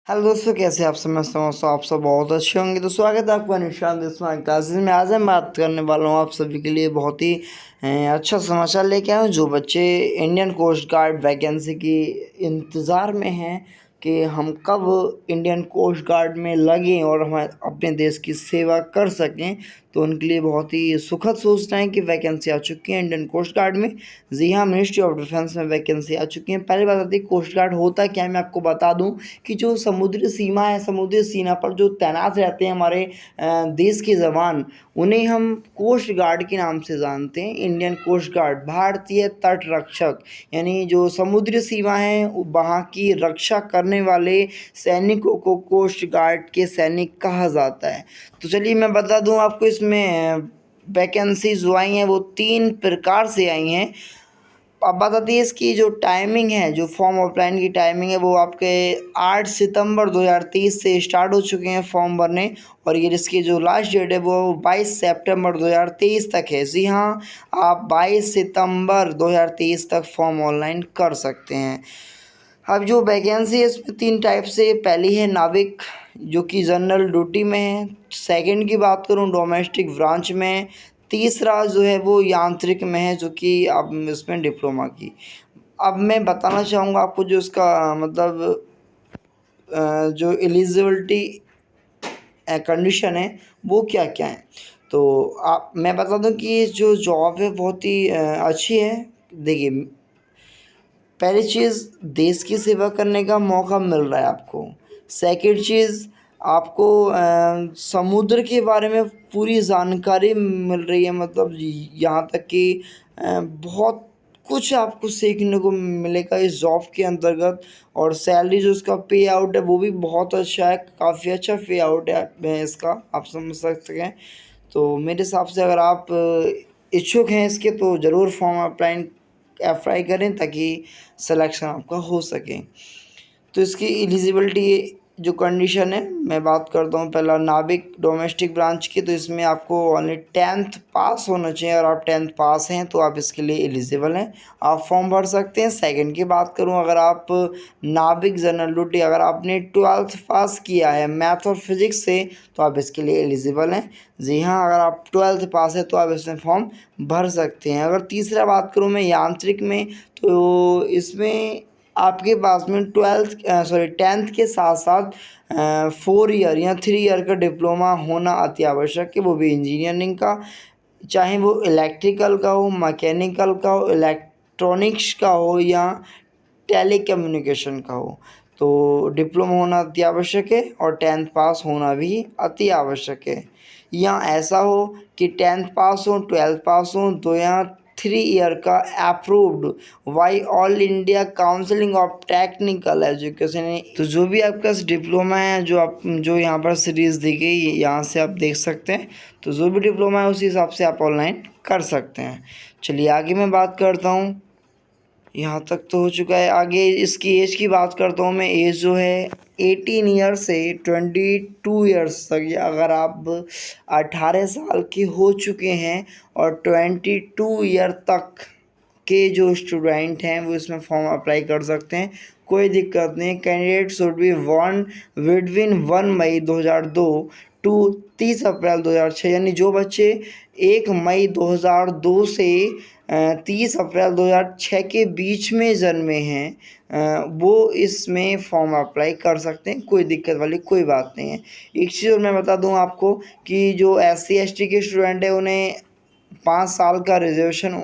Hello दोस्तों, कैसे आप समझता हूँ आप सब बहुत अच्छे होंगे। तो स्वागत है आपका निशान देशवा क्लासेस में। आज मैं बात करने वाला हूँ आप सभी के लिए बहुत ही अच्छा समाचार लेके आया हूँ। जो बच्चे इंडियन कोस्ट गार्ड वैकेंसी की इंतज़ार में हैं कि हम कब इंडियन कोस्ट गार्ड में लगें और हम अपने देश की सेवा कर सकें, तो उनके लिए बहुत ही सुखद सूचना है कि वैकेंसी आ चुकी है इंडियन कोस्ट गार्ड में। जी हाँ, मिनिस्ट्री ऑफ डिफेंस में वैकेंसी आ चुकी है। पहली बात आती है कोस्ट गार्ड होता क्या है, मैं आपको बता दूं कि जो समुद्री सीमा है, समुद्री सीमा पर जो तैनात रहते हैं हमारे देश के जवान, उन्हें हम कोस्ट गार्ड के नाम से जानते हैं। इंडियन कोस्ट गार्ड, भारतीय तट रक्षक, यानी जो समुद्री सीमा है वहाँ की रक्षा करने वाले सैनिकों को कोस्ट गार्ड के सैनिक कहा जाता है। तो चलिए मैं बता दूं आपको, इसमें वैकेंसी जो आई हैं वो 3 प्रकार से आई हैं। अब बताती है इसकी जो टाइमिंग है, जो फॉर्म अप्लाइंग की टाइमिंग है, वो आपके 8 सितंबर 2023 से स्टार्ट हो चुके हैं फॉर्म भरने, और ये इसकी जो लास्ट डेट है वो 22 सितंबर 2023 तक है। जी हाँ, आप 22 सितंबर 2023 तक फॉर्म ऑनलाइन कर सकते हैं। अब जो वैकेंसी है इसमें 3 टाइप से। पहली है नाविक, जो कि जनरल ड्यूटी में है। सेकंड की बात करूँ, डोमेस्टिक ब्रांच में। तीसरा जो है वो यांत्रिक में है, जो कि अब इसमें डिप्लोमा की। अब मैं बताना चाहूँगा आपको जो इसका मतलब जो एलिजिबिलिटी कंडीशन है वो क्या क्या है। तो आप मैं बता दूं कि ये जो जॉब है बहुत ही अच्छी है। देखिए, पहली चीज़, देश की सेवा करने का मौका मिल रहा है आपको। सेकंड चीज़, आपको समुद्र के बारे में पूरी जानकारी मिल रही है, मतलब यहाँ तक कि बहुत कुछ आपको सीखने को मिलेगा इस जॉब के अंतर्गत। और सैलरी जो इसका पे आउट है वो भी बहुत अच्छा है, काफ़ी अच्छा पे आउट है इसका, आप समझ सकते हैं। तो मेरे हिसाब से अगर आप इच्छुक हैं इसके, तो ज़रूर फॉर्म अप्लाई करें ताकि सिलेक्शन आपका हो सके। तो इसकी एलिजिबिलिटी जो कंडीशन है मैं बात करता हूँ। पहला नाविक डोमेस्टिक ब्रांच की, तो इसमें आपको ओनली 10th पास होना चाहिए। अगर आप 10th पास हैं तो आप इसके लिए एलिजिबल हैं, आप फॉर्म भर सकते हैं। सेकंड की बात करूँ, अगर आप नाविक जनरल ड्यूटी, अगर आपने 12th पास किया है मैथ और फिजिक्स से, तो आप इसके लिए एलिजिबल हैं। जी हाँ, अगर आप 12th पास है तो आप इसमें फॉर्म भर सकते हैं। अगर तीसरा बात करूँ मैं यांत्रिक में, तो इसमें आपके पास में 10th के साथ साथ 4 ईयर या 3 ईयर का डिप्लोमा होना अति आवश्यक है, वो भी इंजीनियरिंग का। चाहे वो इलेक्ट्रिकल का हो, मैकेनिकल का हो, इलेक्ट्रॉनिक्स का हो या टेलीकम्युनिकेशन का हो, तो डिप्लोमा होना अति आवश्यक है और 10th पास होना भी अति आवश्यक है। या ऐसा हो कि 10th पास हो, 12th पास हो, तो या 3 ईयर का approved by all India counselling of technical education. तो जो भी आपका डिप्लोमा है, जो यहाँ पर सीरीज़ दी गई, यहाँ से आप देख सकते हैं। तो जो भी डिप्लोमा है उसी हिसाब से आप ऑनलाइन कर सकते हैं। चलिए आगे मैं बात करता हूँ। यहाँ तक तो हो चुका है, आगे इसकी एज की बात करता हूँ मैं। एज जो है 18 ईयर से 22 ईयर्स तक, या अगर आप 18 साल के हो चुके हैं और 22 ईयर तक के जो स्टूडेंट हैं वो इसमें फॉर्म अप्लाई कर सकते हैं, कोई दिक्कत नहीं। Candidate should be one between 1 May 2002 to 30 April 2006, यानी जो बच्चे 1 मई 2002 से 30 अप्रैल 2006 के बीच में जन्मे हैं, वो इसमें फॉर्म अप्लाई कर सकते हैं, कोई दिक्कत वाली कोई बात नहीं है। एक चीज़ और मैं बता दूं आपको कि जो SC ST के स्टूडेंट हैं उन्हें 5 साल का रिजर्वेशन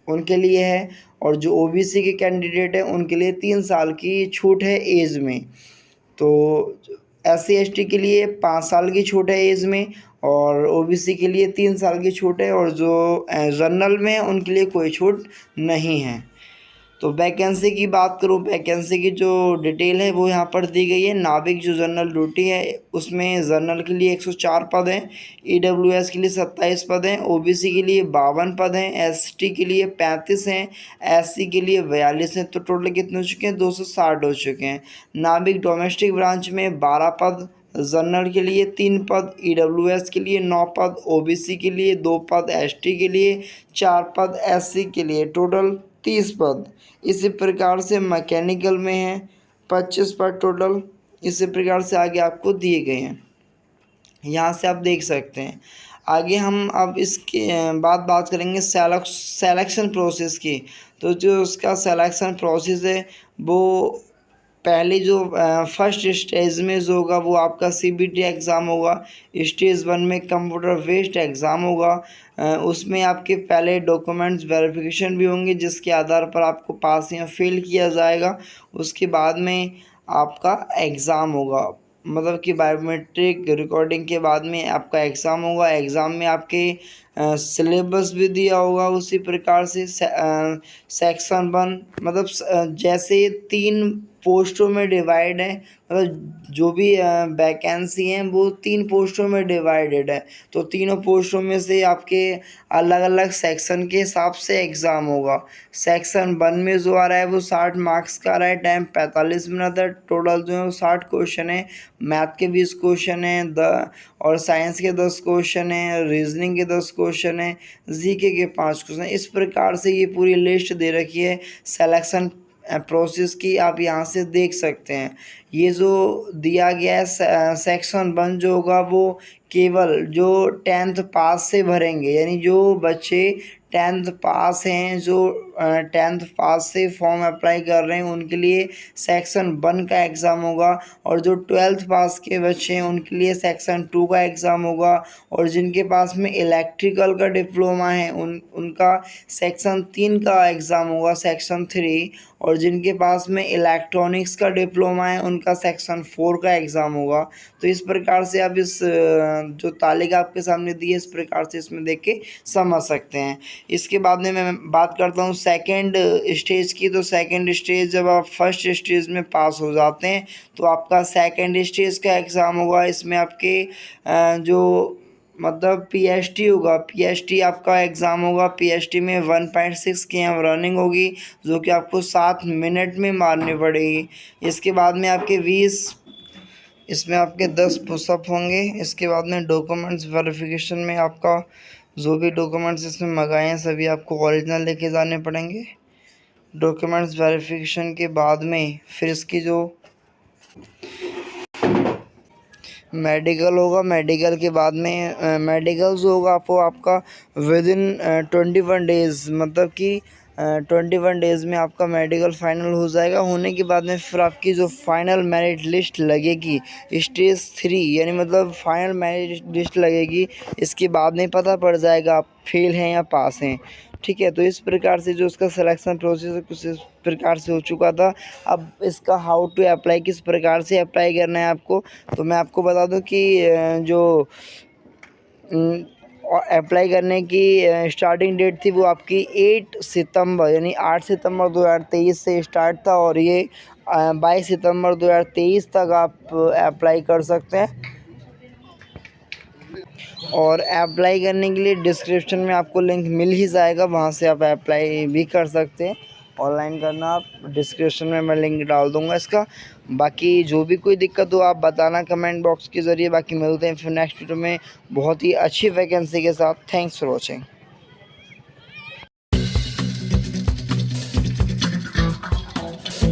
उनके लिए है, और जो OBC के कैंडिडेट हैं उनके लिए 3 साल की छूट है एज में। तो SC ST के लिए 5 साल की छूट है एज में, और OBC के लिए 3 साल की छूट है, और जो जनरल में है उनके लिए कोई छूट नहीं है। तो वैकेंसी की बात करूँ, वैकेंसी की जो डिटेल है वो यहाँ पर दी गई है। नाविक जो जनरल ड्यूटी है उसमें जनरल के लिए 104 पद हैं, EWS के लिए 27 पद हैं, OBC के लिए 52 पद हैं, ST के लिए 35 हैं, SC के लिए 42 हैं। तो टोटल कितने हो चुके हैं? 260 हो चुके हैं। नाविक डोमेस्टिक ब्रांच में 12 पद, जनरल के लिए 3 पद, EWS के लिए 9 पद, OBC के लिए 2 पद, ST के लिए 4 पद, SC के लिए टोटल 30 पद। इसी प्रकार से मैकेनिकल में है 25 पद टोटल, इसी प्रकार से आगे आपको दिए गए हैं, यहाँ से आप देख सकते हैं। आगे हम अब इसके बाद बात करेंगे सेलेक्शन प्रोसेस की। तो जो उसका सेलेक्शन प्रोसेस है वो पहले जो फर्स्ट स्टेज में जो होगा वो आपका CBT एग्ज़ाम होगा। स्टेज 1 में कंप्यूटर बेस्ड एग्ज़ाम होगा। उसमें आपके पहले डॉक्यूमेंट्स वेरिफिकेशन भी होंगे जिसके आधार पर आपको पास या फेल किया जाएगा। उसके बाद में आपका एग्ज़ाम होगा, मतलब कि बायोमेट्रिक रिकॉर्डिंग के बाद में आपका एग्ज़ाम होगा। एग्ज़ाम में आपके सिलेबस भी दिया होगा उसी प्रकार से सेक्शन 1 मतलब जैसे 3 पोस्टों में डिवाइड है, मतलब जो भी वैकेंसी हैं वो 3 पोस्टों में डिवाइडेड है। तो तीनों पोस्टों में से आपके अलग अलग सेक्शन के हिसाब से एग्ज़ाम होगा। सेक्शन 1 में जो आ रहा है वो 60 मार्क्स का आ रहा है, टाइम 45 मिनट है। टोटल जो है 60 क्वेश्चन है। मैथ के 20 क्वेश्चन हैं और साइंस के 10 क्वेश्चन हैं, रीजनिंग के 10 क्वेश्चन हैं, जीके के 5 क्वेश्चन। इस प्रकार से ये पूरी लिस्ट दे रखी है सिलेक्शन प्रोसेस की, आप यहाँ से देख सकते हैं। ये जो दिया गया है सेक्शन 1 जो होगा वो केवल जो 10th पास से भरेंगे, यानी जो बच्चे 10th पास हैं, जो 10th पास से फॉर्म अप्लाई कर रहे हैं उनके लिए सेक्शन 1 का एग्ज़ाम होगा। और जो 12th पास के बच्चे हैं उनके लिए सेक्शन 2 का एग्ज़ाम होगा। और जिनके पास में इलेक्ट्रिकल का डिप्लोमा है उनका सेक्शन 3 का एग्ज़ाम होगा, सेक्शन 3। और जिनके पास में इलेक्ट्रॉनिक्स का डिप्लोमा है उनका सेक्शन 4 का एग्ज़ाम होगा। तो इस प्रकार से आप इस जो तालिका आपके सामने दी है इस प्रकार से इसमें देख के समझ सकते हैं। इसके बाद में मैं बात करता हूँ सेकंड स्टेज की। तो सेकंड स्टेज जब आप फर्स्ट स्टेज में पास हो जाते हैं तो आपका सेकंड स्टेज का एग्ज़ाम होगा। इसमें आपके जो मतलब PST होगा, PST आपका एग्ज़ाम होगा। PST में 1.6 km रनिंग होगी जो कि आपको 7 मिनट में मारनी पड़ेगी। इसके बाद में आपके 20 इसमें आपके 10 पुशअप होंगे। इसके बाद में डॉक्यूमेंट्स वेरिफिकेशन में आपका जो भी डॉक्यूमेंट्स इसमें मंगाए हैं सभी आपको ओरिजिनल लेके जाने पड़ेंगे। डॉक्यूमेंट्स वेरिफिकेशन के बाद में फिर इसकी जो मेडिकल होगा, मेडिकल के बाद में मेडिकल जो होगा आपको आपका विदिन 21 डेज़, मतलब कि 21 डेज़ में आपका मेडिकल फाइनल हो जाएगा। होने के बाद में फिर आपकी जो फाइनल मेरिट लिस्ट लगेगी स्टेज 3, यानी मतलब फाइनल मेरिट लिस्ट लगेगी। इसके बाद में पता पड़ जाएगा आप फेल हैं या पास हैं, ठीक है। तो इस प्रकार से जो उसका सिलेक्शन प्रोसेस कुछ इस प्रकार से हो चुका था। अब इसका हाउ टू अप्लाई, किस प्रकार से अप्लाई करना है आपको, तो मैं आपको बता दूं कि जो अप्लाई करने की स्टार्टिंग डेट थी वो आपकी 8 सितंबर यानी 8 सितंबर 2023 से स्टार्ट था और ये 22 सितंबर 2023 तक आप अप्लाई कर सकते हैं। और अप्लाई करने के लिए डिस्क्रिप्शन में आपको लिंक मिल ही जाएगा, वहाँ से आप अप्लाई भी कर सकते हैं। ऑनलाइन करना आप डिस्क्रिप्शन में मैं लिंक डाल दूँगा इसका। बाकी जो भी कोई दिक्कत हो आप बताना कमेंट बॉक्स के ज़रिए। बाकी मिलते हैं फिर नेक्स्ट वीडियो में बहुत ही अच्छी वैकेंसी के साथ। Thanks for watching.